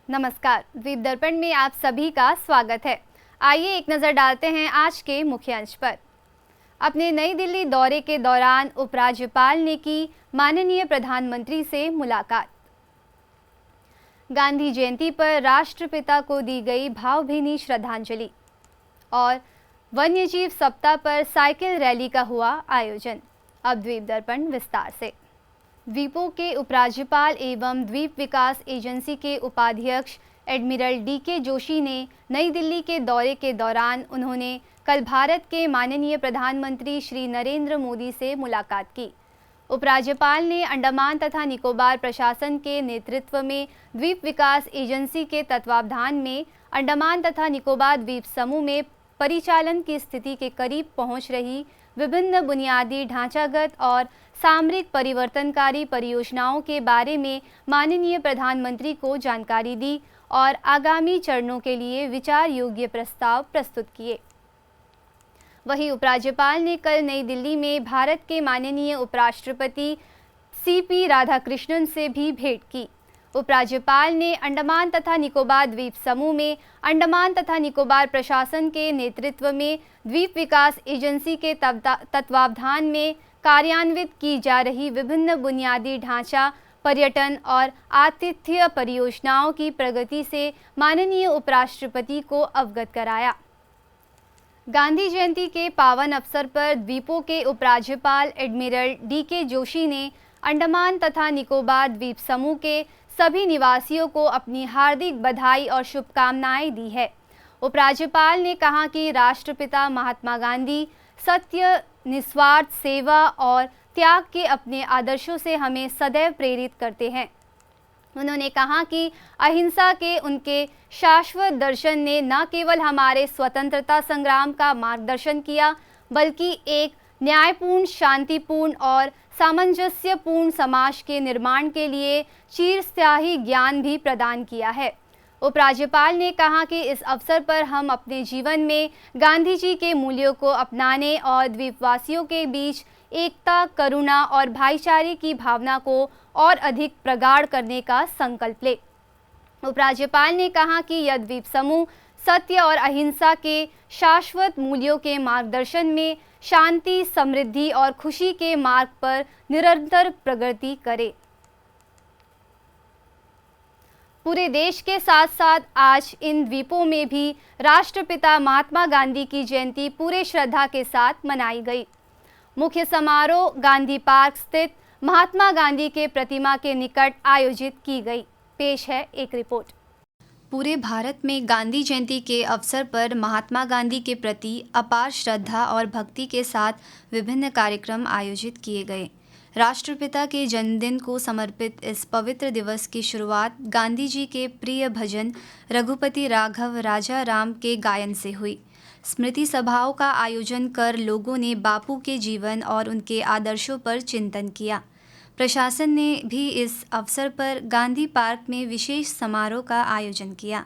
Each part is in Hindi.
नमस्कार, द्वीप दर्पण में आप सभी का स्वागत है। आइए एक नज़र डालते हैं आज के मुख्य अंश पर। अपने नई दिल्ली दौरे के दौरान उपराज्यपाल ने की माननीय प्रधानमंत्री से मुलाकात। गांधी जयंती पर राष्ट्रपिता को दी गई भावभीनी श्रद्धांजलि और वन्यजीव सप्ताह पर साइकिल रैली का हुआ आयोजन। अब द्वीप दर्पण विस्तार से। द्वीपों के उपराज्यपाल एवं द्वीप विकास एजेंसी के उपाध्यक्ष एडमिरल डीके जोशी ने नई दिल्ली के दौरे के दौरान उन्होंने कल भारत के माननीय प्रधानमंत्री श्री नरेंद्र मोदी से मुलाकात की। उपराज्यपाल ने अंडमान तथा निकोबार प्रशासन के नेतृत्व में द्वीप विकास एजेंसी के तत्वावधान में अंडमान तथा निकोबार द्वीप समूह में परिचालन की स्थिति के करीब पहुंच रही विभिन्न बुनियादी ढांचागत और सामरिक परिवर्तनकारी परियोजनाओं के बारे में माननीय प्रधानमंत्री को जानकारी दी और आगामी चरणों के लिए विचार योग्य प्रस्ताव प्रस्तुत किए। वहीं उपराज्यपाल ने कल नई दिल्ली में भारत के माननीय उपराष्ट्रपति सीपी राधाकृष्णन से भी भेंट की। उपराज्यपाल ने अंडमान तथा निकोबार द्वीप समूह में अंडमान तथा निकोबार प्रशासन के नेतृत्व में द्वीप विकास एजेंसी के तत्वावधान में कार्यान्वित की जा रही विभिन्न बुनियादी ढांचा, पर्यटन और आतिथ्य परियोजनाओं की प्रगति से माननीय उपराष्ट्रपति को अवगत कराया। गांधी जयंती के पावन अवसर पर द्वीपों के उपराज्यपाल एडमिरल डीके जोशी ने अंडमान तथा निकोबार द्वीप समूह के सभी निवासियों को अपनी हार्दिक बधाई और शुभकामनाएं दी है। उपराज्यपाल ने कहा कि राष्ट्रपिता महात्मा गांधी सत्य, निस्वार्थ सेवा और त्याग के अपने आदर्शों से हमें सदैव प्रेरित करते हैं। उन्होंने कहा कि अहिंसा के उनके शाश्वत दर्शन ने न केवल हमारे स्वतंत्रता संग्राम का मार्गदर्शन किया, बल्कि एक न्यायपूर्ण, शांतिपूर्ण और सामंजस्यपूर्ण समाज के निर्माण के लिए चिरस्थायी ज्ञान भी प्रदान किया है। उपराज्यपाल ने कहा कि इस अवसर पर हम अपने जीवन में गांधी जी के मूल्यों को अपनाने और द्वीपवासियों के बीच एकता, करुणा और भाईचारे की भावना को और अधिक प्रगाढ़ करने का संकल्प लें। उपराज्यपाल ने कहा कि यह द्वीप समूह सत्य और अहिंसा के शाश्वत मूल्यों के मार्गदर्शन में शांति, समृद्धि और खुशी के मार्ग पर निरंतर प्रगति करे। पूरे देश के साथ साथ आज इन द्वीपों में भी राष्ट्रपिता महात्मा गांधी की जयंती पूरे श्रद्धा के साथ मनाई गई। मुख्य समारोह गांधी पार्क स्थित महात्मा गांधी के प्रतिमा के निकट आयोजित की गई। पेश है एक रिपोर्ट। पूरे भारत में गांधी जयंती के अवसर पर महात्मा गांधी के प्रति अपार श्रद्धा और भक्ति के साथ विभिन्न कार्यक्रम आयोजित किए गए। राष्ट्रपिता के जन्मदिन को समर्पित इस पवित्र दिवस की शुरुआत गांधी जी के प्रिय भजन रघुपति राघव राजा राम के गायन से हुई। स्मृति सभाओं का आयोजन कर लोगों ने बापू के जीवन और उनके आदर्शों पर चिंतन किया। प्रशासन ने भी इस अवसर पर गांधी पार्क में विशेष समारोह का आयोजन किया।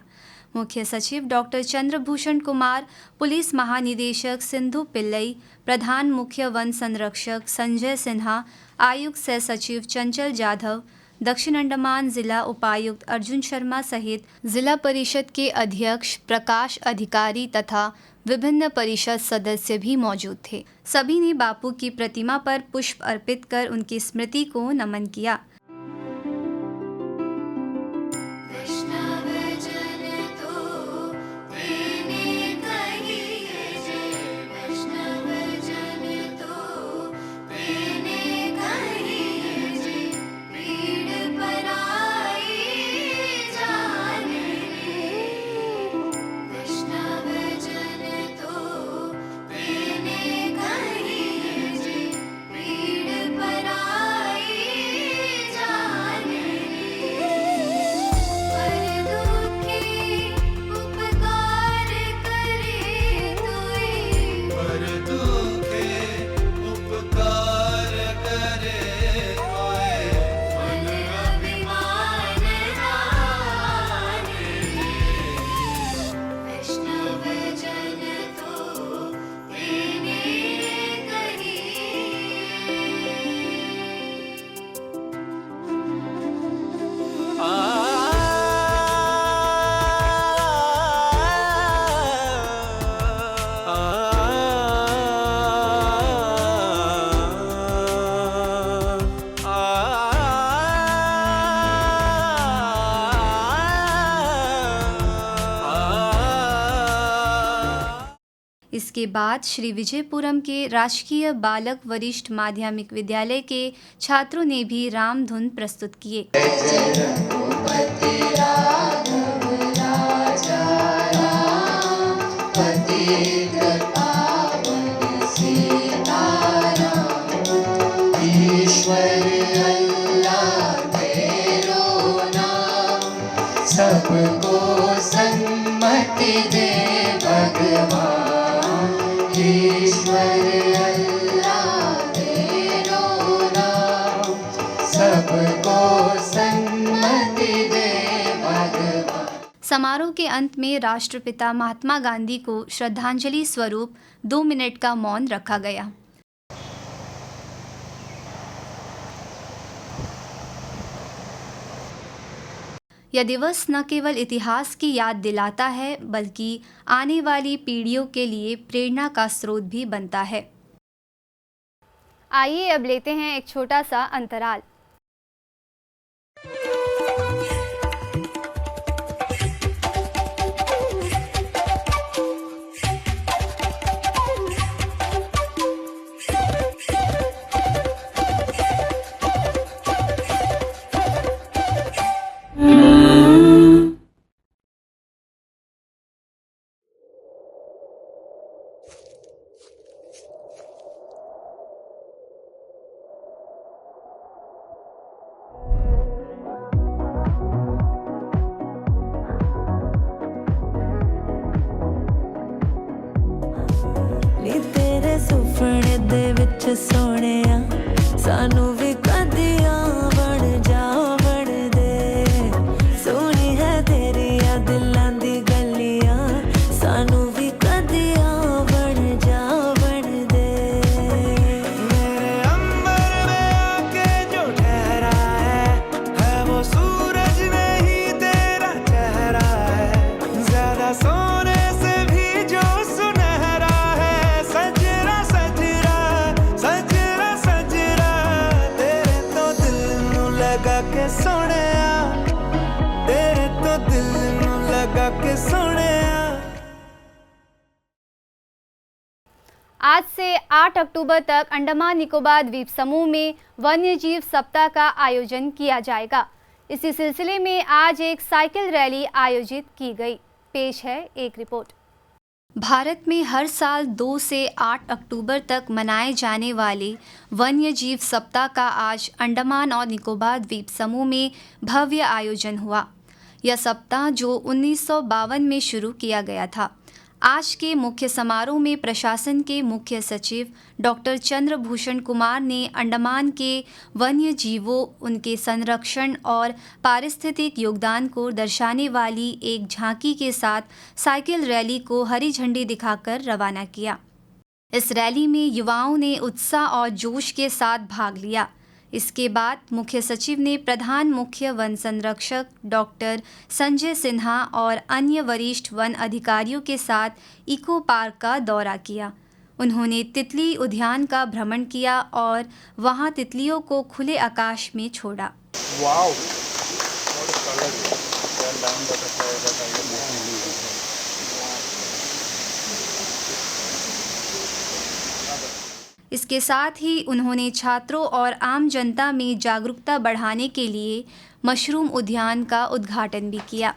मुख्य सचिव डॉक्टर चंद्रभूषण कुमार, पुलिस महानिदेशक सिंधु पिल्लई, प्रधान मुख्य वन संरक्षक संजय सिन्हा, आयुक्त सह सचिव चंचल जाधव, दक्षिण अंडमान जिला उपायुक्त अर्जुन शर्मा सहित जिला परिषद के अध्यक्ष प्रकाश अधिकारी तथा विभिन्न परिषद सदस्य भी मौजूद थे। सभी ने बापू की प्रतिमा पर पुष्प अर्पित कर उनकी स्मृति को नमन किया। इसके बाद श्री विजयपुरम के राजकीय बालक वरिष्ठ माध्यमिक विद्यालय के छात्रों ने भी राम धुन प्रस्तुत किए। सबको सन्मति दे भगवान, ईश्वर अल्लाह तेरो नाम, सबको सन्मति दे भगवान। समारोह के अंत में राष्ट्रपिता महात्मा गांधी को श्रद्धांजलि स्वरूप 2 मिनट का मौन रखा गया। यह दिवस न केवल इतिहास की याद दिलाता है बल्कि आने वाली पीढ़ियों के लिए प्रेरणा का स्रोत भी बनता है। आइए अब लेते हैं एक छोटा सा अंतराल। ਸੁਪਨੇ ਦੇ ਵਿੱਚ ਸੋਹਣਿਆ ਸਾਨੂੰ ਵੀ ਕਦੀਆਂ ਬਣ ਜਾ ਬਣਦੇ, ਸੋਹਣੀ ਹੈ ਤੇਰੀਆਂ ਦਿਲਾਂ ਦੀ ਗਲੀਆਂ, ਸਾਨੂੰ ਵੀ ਕਦੀਆਂ ਬਣ ਜਾ ਬਣਦੇ। मेरे अंबर में आके जो ठहरा है वो सूरज नहीं तेरा चेहरा है, ज्यादा सोने से भी जो सुनहरा है, सजरा सजरा सजरा सजरा, तेरे तो दिल नू लगा के सोहणिया, तेरे तो दिल नू लगा के सोहणिया। आज से 8 अक्टूबर तक अंडमान निकोबार द्वीप समूह में वन्यजीव सप्ताह का आयोजन किया जाएगा। इसी सिलसिले में आज एक साइकिल रैली आयोजित की गई। पेश है एक रिपोर्ट। भारत में हर साल 2 से 8 अक्टूबर तक मनाए जाने वाले वन्यजीव सप्ताह का आज अंडमान और निकोबार द्वीप समूह में भव्य आयोजन हुआ। यह सप्ताह जो 1952 में शुरू किया गया था। आज के मुख्य समारोह में प्रशासन के मुख्य सचिव डॉक्टर चंद्रभूषण कुमार ने अंडमान के वन्य जीवों, उनके संरक्षण और पारिस्थितिक योगदान को दर्शाने वाली एक झांकी के साथ साइकिल रैली को हरी झंडी दिखाकर रवाना किया। इस रैली में युवाओं ने उत्साह और जोश के साथ भाग लिया। इसके बाद मुख्य सचिव ने प्रधान मुख्य वन संरक्षक डॉक्टर संजय सिन्हा और अन्य वरिष्ठ वन अधिकारियों के साथ इको पार्क का दौरा किया। उन्होंने तितली उद्यान का भ्रमण किया और वहां तितलियों को खुले आकाश में छोड़ा। इसके साथ ही उन्होंने छात्रों और आम जनता में जागरूकता बढ़ाने के लिए मशरूम उद्यान का उद्घाटन भी किया।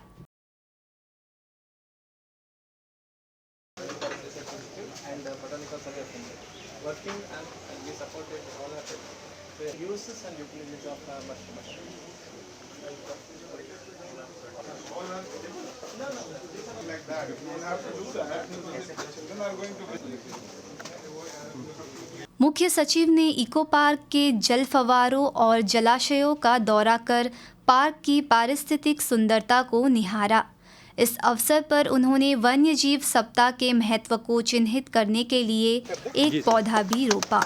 मुख्य सचिव ने इको पार्क के जल फव्वारों और जलाशयों का दौरा कर पार्क की पारिस्थितिक सुंदरता को निहारा। इस अवसर पर उन्होंने वन्यजीव सप्ताह के महत्व को चिन्हित करने के लिए एक पौधा भी रोपा।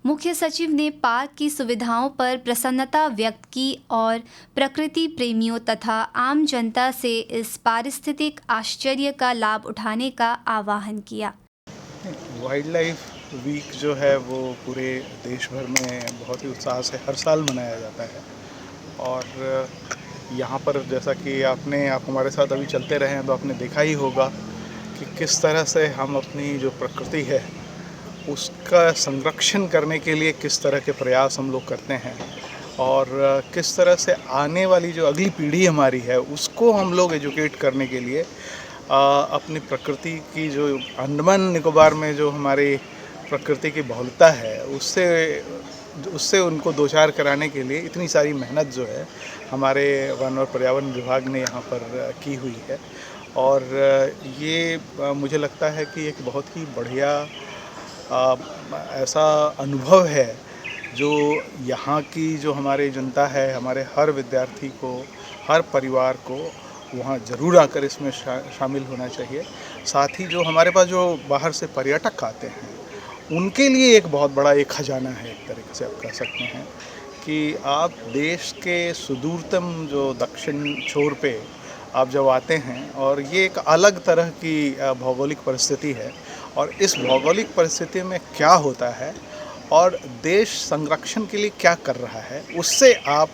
मुख्य सचिव ने पार्क की सुविधाओं पर प्रसन्नता व्यक्त की और प्रकृति प्रेमियों तथा आम जनता से इस पारिस्थितिक आश्चर्य का लाभ उठाने का आह्वान किया। वाइल्ड लाइफ वीक जो है वो पूरे देश भर में बहुत ही उत्साह से हर साल मनाया जाता है और यहाँ पर जैसा कि आप हमारे साथ अभी चलते रहे हैं तो आपने देखा ही होगा कि किस तरह से हम अपनी जो प्रकृति है उसका संरक्षण करने के लिए किस तरह के प्रयास हम लोग करते हैं, और किस तरह से आने वाली जो अगली पीढ़ी हमारी है उसको हम लोग एजुकेट करने के लिए अपनी प्रकृति की जो अंडमान निकोबार में जो हमारी प्रकृति की बहुलता है उससे उनको दो चार कराने के लिए इतनी सारी मेहनत जो है हमारे वन और पर्यावरण विभाग ने यहाँ पर की हुई है। और ये मुझे लगता है कि एक बहुत ही बढ़िया ऐसा अनुभव है जो यहाँ की जो हमारी जनता है, हमारे हर विद्यार्थी को, हर परिवार को वहाँ ज़रूर आकर इसमें शामिल होना चाहिए। साथ ही जो हमारे पास जो बाहर से पर्यटक आते हैं उनके लिए एक बहुत बड़ा एक खजाना है, एक तरीके से आप कह सकते हैं कि आप देश के सुदूरतम जो दक्षिण छोर पे आप जब आते हैं, और ये एक अलग तरह की भौगोलिक परिस्थिति है, और इस भौगोलिक परिस्थिति में क्या होता है और देश संरक्षण के लिए क्या कर रहा है उससे आप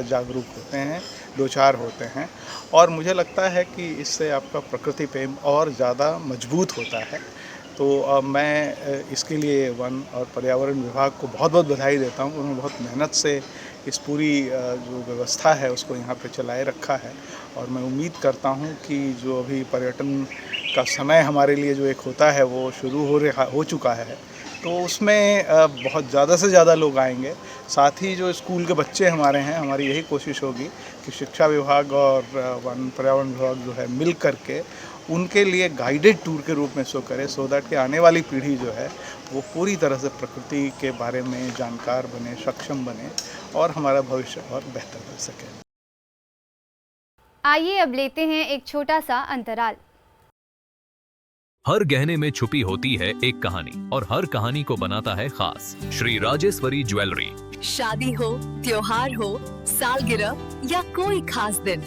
जागरूक होते हैं, दो चार होते हैं, और मुझे लगता है कि इससे आपका प्रकृति प्रेम और ज़्यादा मजबूत होता है। तो मैं इसके लिए वन और पर्यावरण विभाग को बहुत बहुत बधाई देता हूँ। उन्होंने बहुत मेहनत से इस पूरी जो व्यवस्था है उसको यहाँ पे चलाए रखा है, और मैं उम्मीद करता हूँ कि जो अभी पर्यटन का समय हमारे लिए जो एक होता है वो शुरू हो चुका है, तो उसमें बहुत ज़्यादा से ज़्यादा लोग आएंगे। साथ ही जो स्कूल के बच्चे हमारे हैं, हमारी यही कोशिश होगी कि शिक्षा विभाग और वन पर्यावरण विभाग जो है मिल करके उनके लिए गाइडेड टूर के रूप में इसको करें, सो दैट कि आने वाली पीढ़ी जो है वो पूरी तरह से प्रकृति के बारे में जानकार बने, सक्षम बने, और हमारा भविष्य और बेहतर बन सके। आइए अब लेते हैं एक छोटा सा अंतराल। हर गहने में छुपी होती है एक कहानी, और हर कहानी को बनाता है खास श्री राजेश्वरी ज्वेलरी। शादी हो, त्योहार हो, सालगिरह या कोई खास दिन,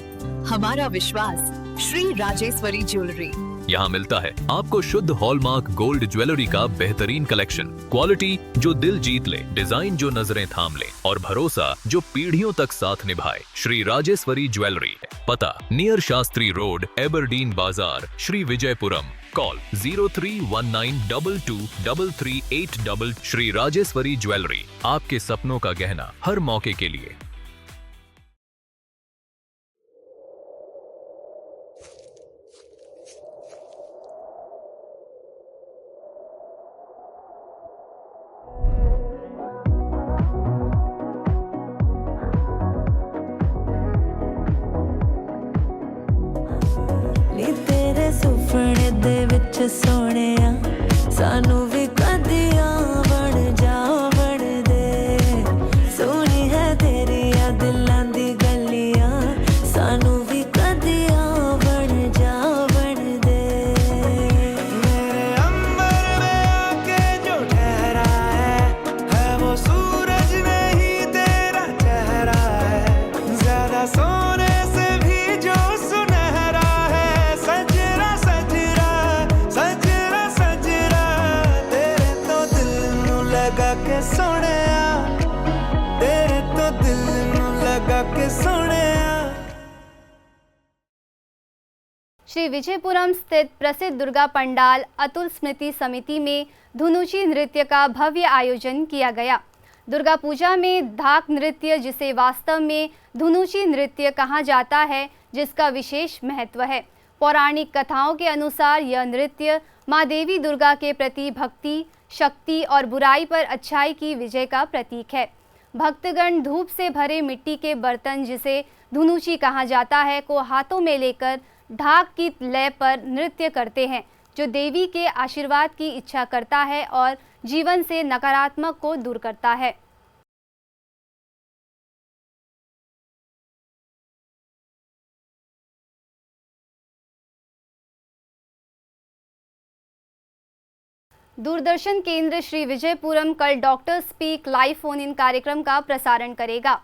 हमारा विश्वास श्री राजेश्वरी ज्वेलरी। यहाँ मिलता है आपको शुद्ध हॉलमार्क गोल्ड ज्वेलरी का बेहतरीन कलेक्शन, क्वालिटी जो दिल जीत ले, डिजाइन जो नजरें थाम ले, और भरोसा जो पीढ़ियों तक साथ निभाए। श्री राजेश्वरी ज्वेलरी, पता नियर शास्त्री रोड, एबरडीन बाजार, श्री विजयपुरम। कॉल 0319223338। श्री राजेश्वरी ज्वेलरी, आपके सपनों का गहना हर मौके के लिए। नी तेरे सुपने दे विच सोहणिया सानू भी कदियां बन जा बन दे। सोहनी है तेरी आ दिलां दी गलियां, सानू भी कदियां बन जा बन दे। मेरे अंबर में आके जो ठहरा है वो सूरज नहीं तेरा चेहरा है। ज्यादा सोने से भी जो सुनहरा है, सजरा सजरा सजरा सजरा। तेरे तो दिल नू लगा के सोहणिया, तेरे तो दिल नू लगा के सोहणिया। श्री विजयपुरम स्थित प्रसिद्ध दुर्गा पंडाल अतुल स्मृति समिति में धुनुची नृत्य का भव्य आयोजन किया गया। दुर्गा पूजा में धाक नृत्य, जिसे वास्तव में धुनुची नृत्य कहा जाता है, जिसका विशेष महत्व है। पौराणिक कथाओं के अनुसार यह नृत्य माँ देवी दुर्गा के प्रति भक्ति, शक्ति और बुराई पर अच्छाई की विजय का प्रतीक है। भक्तगण धूप से भरे मिट्टी के बर्तन, जिसे धुनुची कहा जाता है, को हाथों में लेकर ढाक की लय पर नृत्य करते हैं, जो देवी के आशीर्वाद की इच्छा करता है और जीवन से नकारात्मक को दूर करता है। दूरदर्शन केंद्र श्री विजयपुरम कल doctor speak live phone in कार्यक्रम का प्रसारण करेगा।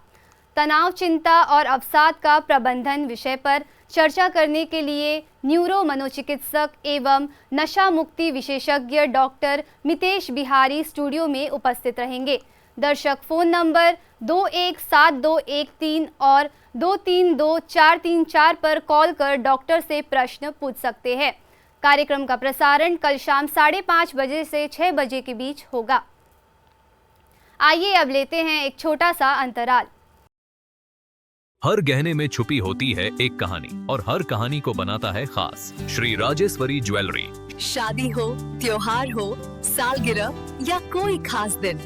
तनाव, चिंता और अवसाद का प्रबंधन विषय पर चर्चा करने के लिए न्यूरो मनोचिकित्सक एवं नशा मुक्ति विशेषज्ञ डॉक्टर मितेश बिहारी स्टूडियो में उपस्थित रहेंगे। दर्शक फोन नंबर 217213 और 232434 पर कॉल कर डॉक्टर से प्रश्न पूछ सकते हैं। कार्यक्रम का प्रसारण कल शाम 5:30 बजे से 6 बजे के बीच होगा। आइए अब लेते हैं एक छोटा सा अंतराल। हर गहने में छुपी होती है एक कहानी और हर कहानी को बनाता है खास। श्री राजेश्वरी ज्वेलरी। शादी हो, त्योहार हो, सालगिरह या कोई खास दिन,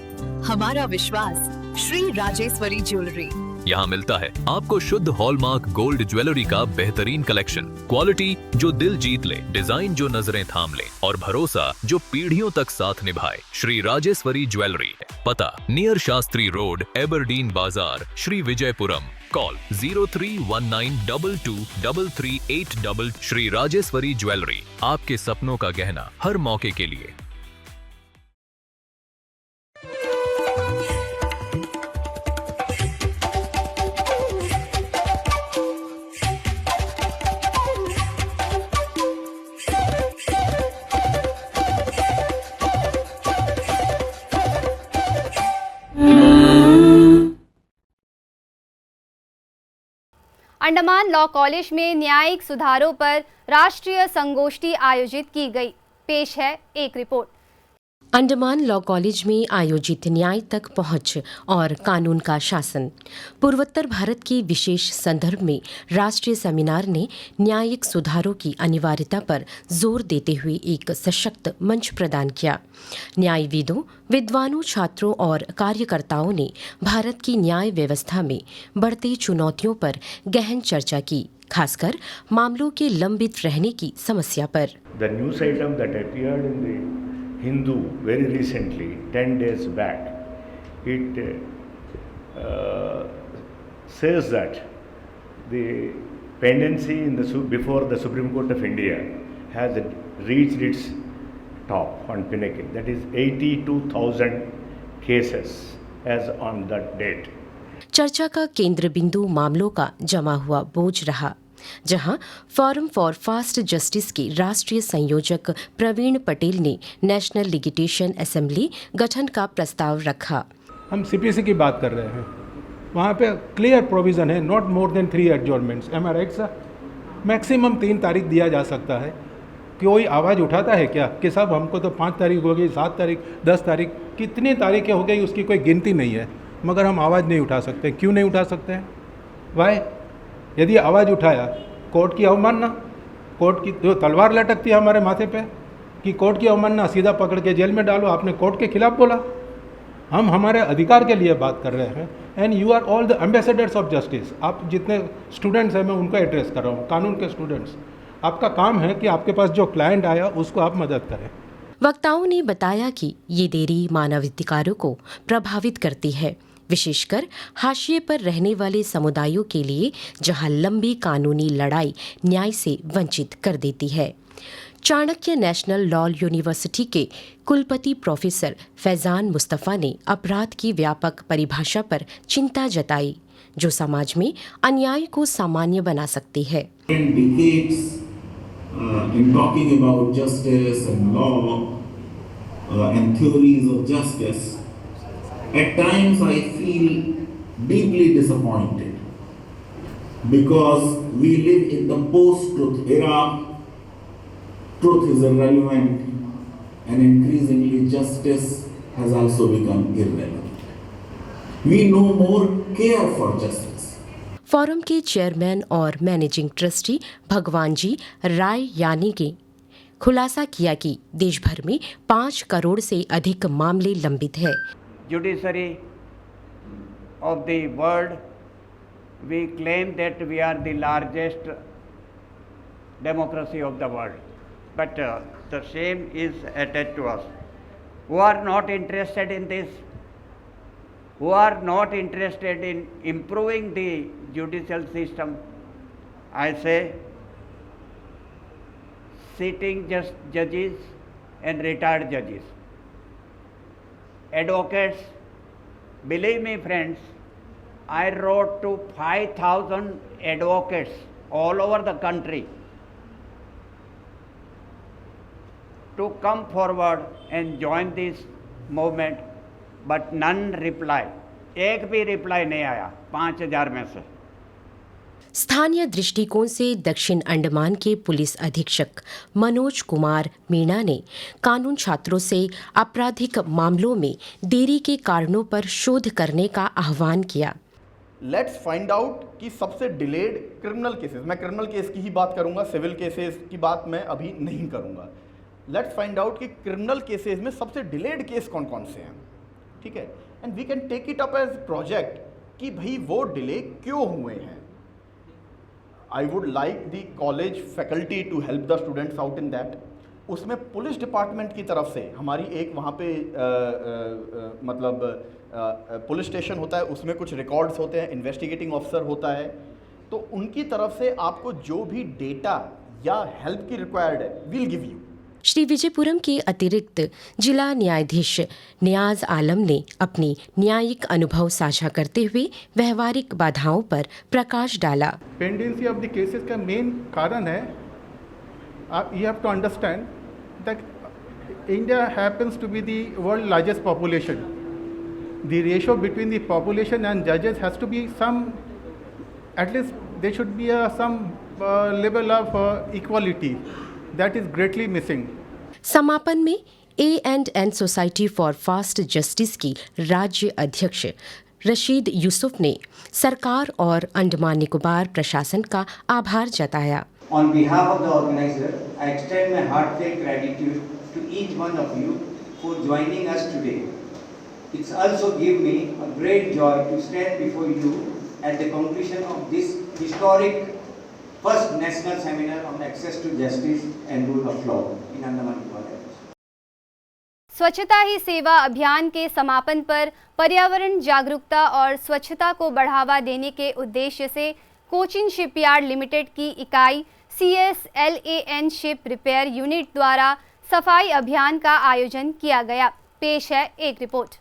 हमारा विश्वास श्री राजेश्वरी ज्वेलरी। यहाँ मिलता है आपको शुद्ध हॉलमार्क गोल्ड ज्वेलरी का बेहतरीन कलेक्शन, क्वालिटी जो दिल जीत ले, डिजाइन जो नजरें थाम ले और भरोसा जो पीढ़ियों तक साथ निभाए। श्री राजेश्वरी ज्वेलरी। पता नियर शास्त्री रोड, एबरडीन बाजार, श्री विजयपुरम। कॉल 0319223338। श्री राजेश्वरी ज्वेलरी, आपके सपनों का गहना हर मौके के लिए। अंडमान लॉ कॉलेज में न्यायिक सुधारों पर राष्ट्रीय संगोष्ठी आयोजित की गई। पेश है एक रिपोर्ट। अंडमान लॉ कॉलेज में आयोजित न्याय तक पहुंच और कानून का शासन, पूर्वोत्तर भारत के विशेष संदर्भ में राष्ट्रीय सेमिनार ने न्यायिक सुधारों की अनिवार्यता पर जोर देते हुए एक सशक्त मंच प्रदान किया। न्यायविदों, विद्वानों, छात्रों और कार्यकर्ताओं ने भारत की न्याय व्यवस्था में बढ़ती चुनौतियों पर गहन चर्चा की, खासकर मामलों के लंबित रहने की समस्या पर। The news item that appeared in the Hindu very recently, 10 days back, it says that the pendency in before the Supreme Court of India has reached its top on pinnacle. That is 82,000 cases as on that date. चर्चा का केंद्र बिंदु मामलों का जमा हुआ बोझ रहा, जहां फोरम फॉर फास्ट जस्टिस के राष्ट्रीय संयोजक प्रवीण पटेल ने नेशनल लिटिगेशन असेंबली गठन का प्रस्ताव रखा। हम सीपीसी की बात कर रहे हैं, वहाँ पे क्लियर प्रोविज़न है, not more than 3 adjournments. Am I right sir? Maximum 3 तारीख दिया जा सकता है। कोई आवाज़ उठाता है क्या कि साहब हमको तो 5 तारीख हो गई, 7 तारीख, 10 तारीख, कितनी तारीखें हो गई उसकी कोई गिनती नहीं है, मगर हम आवाज़ नहीं उठा सकते। क्यों नहीं उठा सकते हैं? वाई? यदि आवाज़ उठाया, कोर्ट की अवमानना, कोर्ट की जो तलवार लटकती है हमारे माथे पे कि कोर्ट की अवमानना, सीधा पकड़ के जेल में डालो, आपने कोर्ट के खिलाफ बोला। हम हमारे अधिकार के लिए बात कर रहे हैं। And you are all the ambassadors of justice. आप जितने स्टूडेंट्स हैं मैं उनको एड्रेस कर रहा हूँ, कानून के स्टूडेंट्स। आपका काम है कि आपके पास जो क्लाइंट आया उसको आप मदद करें। वक्ताओं ने बताया कि ये देरी मानवाधिकारों को प्रभावित करती है, विशेषकर हाशिए पर रहने वाले समुदायों के लिए, जहां लंबी कानूनी लड़ाई न्याय से वंचित कर देती है। चाणक्य नेशनल लॉ यूनिवर्सिटी के कुलपति प्रोफेसर फैजान मुस्तफ़ा ने अपराध की व्यापक परिभाषा पर चिंता जताई, जो समाज में अन्याय को सामान्य बना सकती है। In talking about justice and law and theories of justice, at times I feel deeply disappointed because we live in the post-truth era. Truth is irrelevant and increasingly justice has also become irrelevant. We no more care for justice. Forum के चेयरमैन और मैनेजिंग ट्रस्टी भगवान जी राय यानी ने खुलासा किया कि देश भर में 5 करोड़ से अधिक मामले लंबित है। Judiciary of the world, we claim that we are the largest democracy of the world, but the shame is attached to us, who are not interested in this, who are not interested in improving the judicial system. I say sitting judges and retired judges, advocates. Believe me friends, I wrote to 5,000 advocates all over the country to come forward and join this movement but none reply, एक भी रिप्लाई नहीं आया 5000 में से। स्थानीय दृष्टिकोण से दक्षिण अंडमान के पुलिस अधीक्षक मनोज कुमार मीणा ने कानून छात्रों से आपराधिक मामलों में देरी के कारणों पर शोध करने का आह्वान किया। लेट्स फाइंड आउट कि सबसे डिलेड क्रिमिनल केसेस, मैं क्रिमिनल केस की ही बात करूंगा, सिविल केसेस की बात मैं अभी नहीं करूंगा। लेट्स फाइंड आउट कि क्रिमिनल केसेस में सबसे डिलेड केस कौन कौन से हैं, ठीक है, and we can take it up as project कि भाई वो डिले क्यों हुए हैं। I would like the college faculty to help the students out in that. उसमें पुलिस डिपार्टमेंट की तरफ से हमारी एक वहाँ पे मतलब पुलिस स्टेशन होता है, उसमें कुछ रिकॉर्ड्स होते हैं, इन्वेस्टिगेटिंग ऑफिसर होता है, तो उनकी तरफ से आपको जो भी डेटा या हेल्प की रिक्वायर्ड है will give you. Shri Vijayapuram के अतिरिक्त जिला न्यायाधीश नियाज आलम ने अपनी न्यायिक अनुभव साझा करते हुए व्यवहारिक बाधाओं पर प्रकाश डाला। पेंडेंसी ऑफ द केसेस का मेन कारण है, you have to understand that India happens to be the world largest population. The ratio between the population and judges has to be some, at least there should be some level of equality that is greatly missing. समापन में A&N society for fast justice की राज्य अध्यक्ष रशीद यूसुफ ने सरकार और अंडमान निकोबार प्रशासन का आभार जताया। On behalf of the organizer, I extend my heartfelt gratitude to each one of you for joining us today. It's also give me a great joy to stand before you at the conclusion of this historic first national seminar on access to justice and rule of law in Andaman Nicobar. स्वच्छता ही सेवा अभियान के समापन पर पर्यावरण जागरूकता और स्वच्छता को बढ़ावा देने के उद्देश्य से कोचिन शिपयार्ड लिमिटेड की इकाई CSLAN शिप रिपेयर यूनिट द्वारा सफाई अभियान का आयोजन किया गया। पेश है एक रिपोर्ट।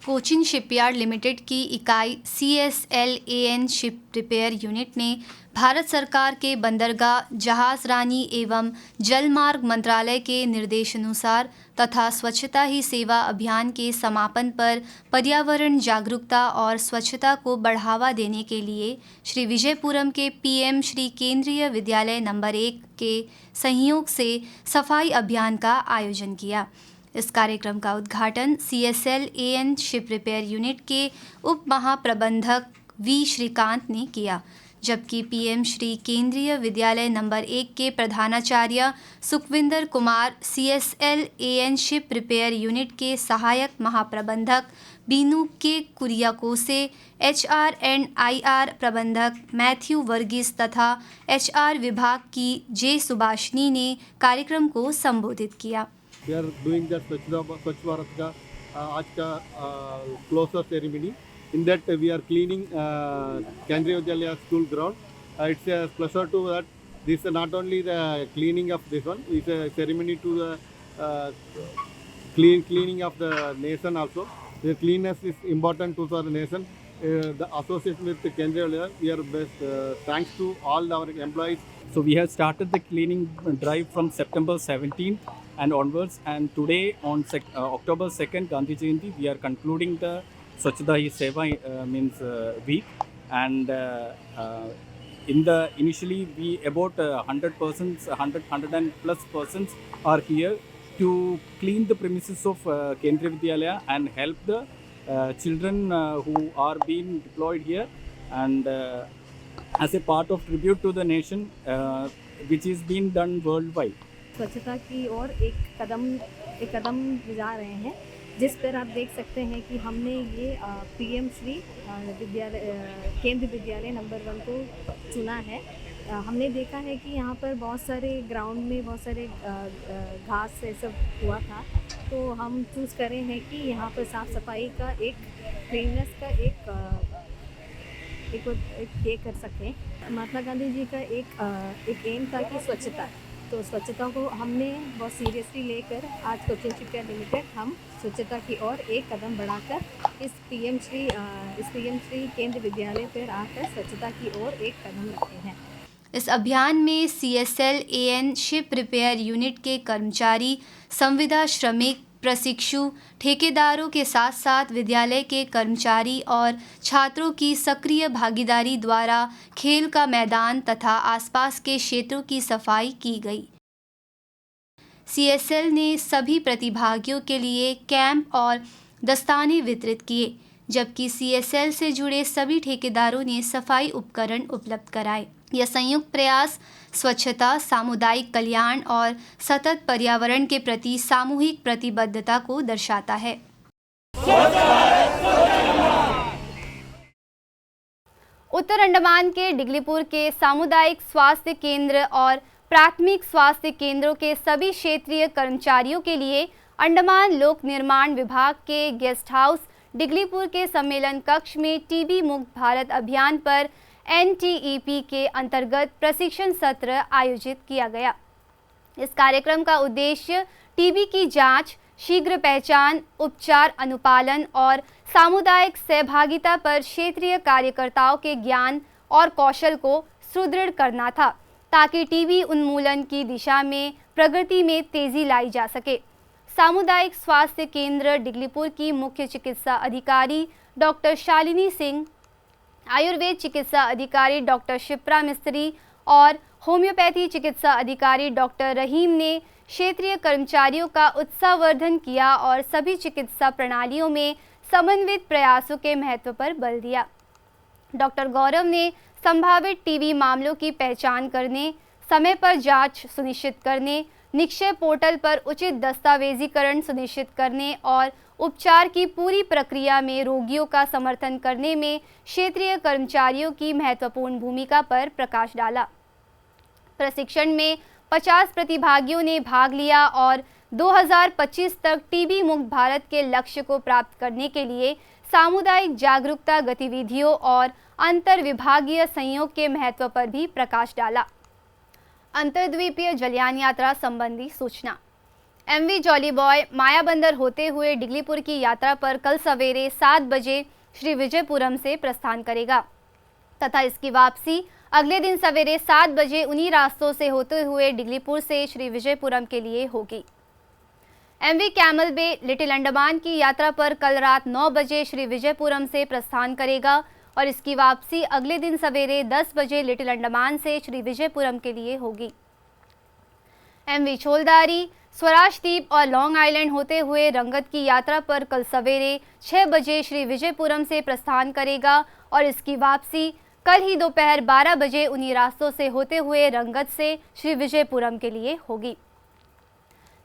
कोचिन शिपयार्ड लिमिटेड की इकाई CSLAN शिप रिपेयर यूनिट ने भारत सरकार के बंदरगाह, जहाज रानी एवं जलमार्ग मंत्रालय के निर्देशानुसार तथा स्वच्छता ही सेवा अभियान के समापन पर पर्यावरण जागरूकता और स्वच्छता को बढ़ावा देने के लिए श्री विजयपुरम के PM श्री केंद्रीय विद्यालय नंबर 1 के सहयोग से सफाई अभियान का आयोजन किया। इस कार्यक्रम का उद्घाटन CSLAN शिप रिपेयर यूनिट के उप महाप्रबंधक V श्रीकांत ने किया, जबकि PM श्री केंद्रीय विद्यालय नंबर 1 के प्रधानाचार्य Sukhvinder Kumar, CSLAN ship repair unit के सहायक महाप्रबंधक Binu K Kuriakose HR and IR प्रबंधक मैथ्यू वर्गीस तथा HR विभाग की J सुभाषिनी ने कार्यक्रम को संबोधित किया। We are doing that Swachh Bharat का आज का closure ceremony. In that we are cleaning Kendriya Vidyalaya school ground. It's a pleasure to that. This is not only the cleaning of this one. It's a ceremony to the cleaning of the nation also. The cleanness is important to the nation. The association with the Kendriya Vidyalaya, we are best. Thanks to all our employees. So we have started the cleaning drive from September 17th and onwards, and today on October 2nd, Gandhi Jayanti, we are concluding the Swachhata Hi Seva week, and initially we about 100 and plus persons are here to clean the premises of Kendriya Vidyalaya and help the children who are being deployed here, and as a part of tribute to the nation, which is being done worldwide. स्वच्छता की ओर एक कदम जा रहे हैं, जिस पर आप देख सकते हैं कि हमने ये PM श्री केंद्रीय विद्यालय नंबर 1 को चुना है। हमने देखा है कि यहाँ पर बहुत सारे ग्राउंड में बहुत सारे घास से सब हुआ था, तो हम चूज़ करे हैं कि यहाँ पर साफ़ सफाई का एक क्लीननेस का एक कर सकें। महात्मा गांधी जी का एक एम था कि स्वच्छता, तो स्वच्छता को हमने बहुत सीरियसली लेकर आज कोचिन शिपयार्ड लिमिटेड हम स्वच्छता की ओर एक कदम बढ़ाकर इस PM श्री केंद्रीय विद्यालय पर आकर स्वच्छता की ओर एक कदम रखे हैं। इस अभियान में CSLAN शिप रिपेयर यूनिट के कर्मचारी, संविदा श्रमिक, प्रशिक्षु ठेकेदारों के साथ साथ विद्यालय के कर्मचारी और छात्रों की सक्रिय भागीदारी द्वारा खेल का मैदान तथा आसपास के क्षेत्रों की सफाई की गई। CSL ने सभी प्रतिभागियों के लिए कैंप और दस्ताने वितरित किए, जबकि CSL से जुड़े सभी ठेकेदारों ने सफाई उपकरण उपलब्ध कराए। यह संयुक्त प्रयास स्वच्छता, सामुदायिक कल्याण और सतत पर्यावरण के प्रति सामूहिक प्रतिबद्धता को दर्शाता है। उत्तर अंडमान के डिगलीपुर के सामुदायिक स्वास्थ्य केंद्र और प्राथमिक स्वास्थ्य केंद्रों के सभी क्षेत्रीय कर्मचारियों के लिए अंडमान लोक निर्माण विभाग के गेस्ट हाउस डिगलीपुर के सम्मेलन कक्ष में टीबी मुक्त भारत अभियान पर NTEP के अंतर्गत प्रशिक्षण सत्र आयोजित किया गया। इस कार्यक्रम का उद्देश्य टीबी की जांच, शीघ्र पहचान, उपचार, अनुपालन और सामुदायिक सहभागिता पर क्षेत्रीय कार्यकर्ताओं के ज्ञान और कौशल को सुदृढ़ करना था, ताकि टीबी उन्मूलन की दिशा में प्रगति में तेजी लाई जा सके। सामुदायिक स्वास्थ्य केंद्र डिगलीपुर की मुख्य चिकित्सा अधिकारी डॉक्टर शालिनी सिंह, आयुर्वेद चिकित्सा अधिकारी डॉक्टर शिप्रा मिस्त्री और होम्योपैथी चिकित्सा अधिकारी डॉक्टर रहीम ने क्षेत्रीय कर्मचारियों का उत्साहवर्धन किया और सभी चिकित्सा प्रणालियों में समन्वित प्रयासों के महत्व पर बल दिया। डॉक्टर गौरव ने संभावित टीबी मामलों की पहचान करने, समय पर जांच सुनिश्चित करने, निक्षय पोर्टल पर उचित दस्तावेजीकरण सुनिश्चित करने और उपचार की पूरी प्रक्रिया में रोगियों का समर्थन करने में क्षेत्रीय कर्मचारियों की महत्वपूर्ण भूमिका पर प्रकाश डाला। प्रशिक्षण में 50 प्रतिभागियों ने भाग लिया और 2025 तक टीबी मुक्त भारत के लक्ष्य को प्राप्त करने के लिए सामुदायिक जागरूकता गतिविधियों और अंतर विभागीय सहयोग के महत्व पर भी प्रकाश डाला। अंतर्द्वीपीय जलयान यात्रा संबंधी सूचना। MV जॉली बॉय मायाबंदर होते हुए डिगलीपुर की यात्रा पर कल सवेरे 7 बजे श्री विजयपुरम से प्रस्थान करेगा तथा इसकी वापसी अगले दिन सवेरे 7 बजे उन्हीं रास्तों से होते हुए डिगलीपुर से श्री विजयपुरम के लिए होगी। MV कैमल बे लिटिल अंडमान की यात्रा पर कल रात 9 बजे श्री विजयपुरम से प्रस्थान करेगा और इसकी वापसी अगले दिन सवेरे 10 बजे लिटिल अंडमान से श्री विजयपुरम के लिए होगी। MV छोलदारी स्वराज द्वीप और लॉन्ग आइलैंड होते हुए रंगत की यात्रा पर कल सवेरे 6 बजे श्री विजयपुरम से प्रस्थान करेगा और इसकी वापसी कल ही दोपहर 12 बजे उन्हीं रास्तों से होते हुए रंगत से श्री विजयपुरम के लिए होगी।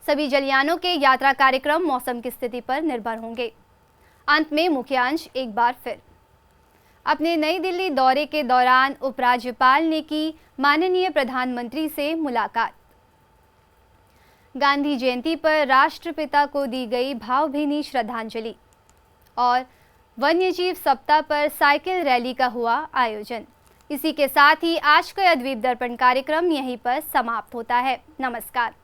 सभी जलयानों के यात्रा कार्यक्रम मौसम की स्थिति पर निर्भर होंगे। अंत में मुख्यांश एक बार फिर। अपने नई दिल्ली दौरे के दौरान उपराज्यपाल ने की माननीय प्रधानमंत्री से मुलाकात। गांधी जयंती पर राष्ट्रपिता को दी गई भावभीनी श्रद्धांजलि और वन्यजीव सप्ताह पर साइकिल रैली का हुआ आयोजन। इसी के साथ ही आज का यह द्वीप दर्पण कार्यक्रम यहीं पर समाप्त होता है। नमस्कार।